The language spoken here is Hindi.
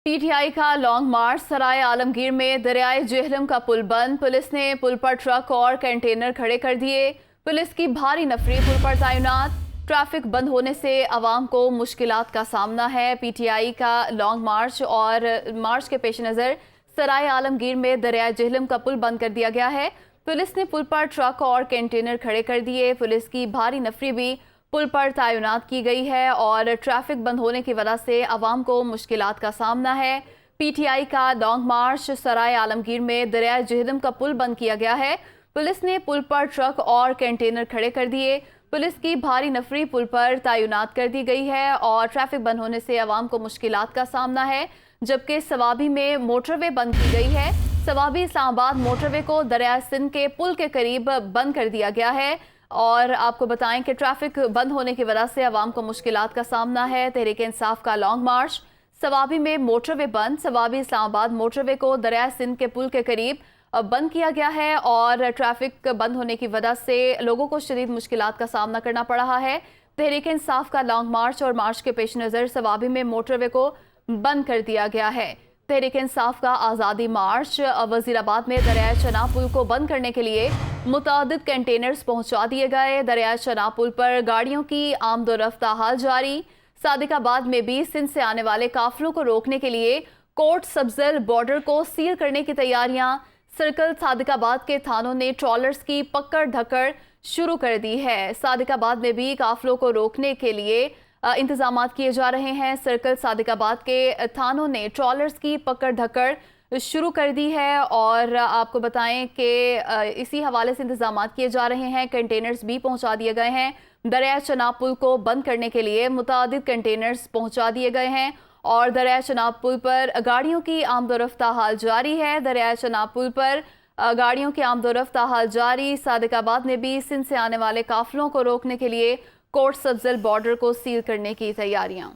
पीटीआई का लॉन्ग मार्च। सराय आलमगीर में दरियाए जेहलम का पुल बंद। पुलिस ने पुल पर ट्रक और कंटेनर खड़े कर दिए। पुलिस की भारी नफरी पुल पर तैनात। ट्रैफिक बंद होने से आवाम को मुश्किलात का सामना है। पीटीआई का लॉन्ग मार्च और मार्च के पेश नज़र सराय आलमगीर में दरियाए जेहलम का पुल बंद कर दिया गया है। पुलिस ने पुल पर ट्रक और कंटेनर खड़े कर दिए। पुलिस की भारी नफरी भी पुल पर तैनात की गई है और ट्रैफिक बंद होने की वजह से आवाम को मुश्किलात का सामना है। पीटीआई का लॉन्ग मार्च। सराय आलमगीर में दरियाए जेहलम का पुल बंद किया गया है। पुलिस ने पुल पर ट्रक और कंटेनर खड़े कर दिए। पुलिस की भारी नफरी पुल पर तैनात कर दी गई है और ट्रैफिक बंद होने से आवाम को मुश्किलात का सामना है। जबकि सवाबी में मोटरवे बंद की गई है। सवाबी इस्लामाबाद मोटरवे को दरिया सिंध के पुल के करीब बंद कर दिया गया है और आपको बताएं कि ट्रैफिक बंद होने की वजह से आवाम को मुश्किलात का सामना है। तहरीक इंसाफ का लॉन्ग मार्च। सवाबी में मोटरवे बंद। सवाबी इस्लामाबाद मोटरवे को दरिया सिंध के पुल के करीब बंद किया गया है और ट्रैफिक बंद होने की वजह से लोगों को शदीद मुश्किलात का सामना करना पड़ रहा है। तहरीक इंसाफ का लॉन्ग मार्च और मार्च के पेश नज़र सवाबी में मोटरवे को बंद कर दिया गया है। तहरीक इंसाफ का आज़ादी मार्च। वजीराबाद में दरियाए चनाब पुल को बंद करने के लिए मुतादिद कंटेनर्स पहुंचा दिए गए। दरियाए चनाब पुल पर गाड़ियों की आमदोरफ्त हाल जारी। सादिकाबाद में भी सिंध से आने वाले काफिलों को रोकने के लिए कोट सब्जल बॉर्डर को सील करने की तैयारियां। सर्कल सादिकाबाद के थानों ने ट्रॉलर्स की पकड़ धकड़ शुरू कर दी है। सादिकाबाद में भी काफिलों को रोकने के लिए इंतजाम किए जा रहे हैं। सर्कल सादिकाबाद के थानों ने ट्रॉलर्स की पकड़ धकड़ शुरू कर दी है और आपको बताएं कि इसी हवाले से इंतजाम किए जा रहे हैं। कंटेनर्स भी पहुंचा दिए गए हैं। दरिया चनाब पुल को बंद करने के लिए मुतादिद कंटेनर्स पहुंचा दिए गए हैं और दरिया चनाब पुल पर गाड़ियों की आमदोरफ्त हाल जारी है। दरिया चनाब पुल पर गाड़ियों की आमदोरफ्त हाल जारी। सादिकाबाद में भी सिंध से आने वाले काफिलों को रोकने के लिए कोट सब्जल बॉर्डर को सील करने की तैयारियां।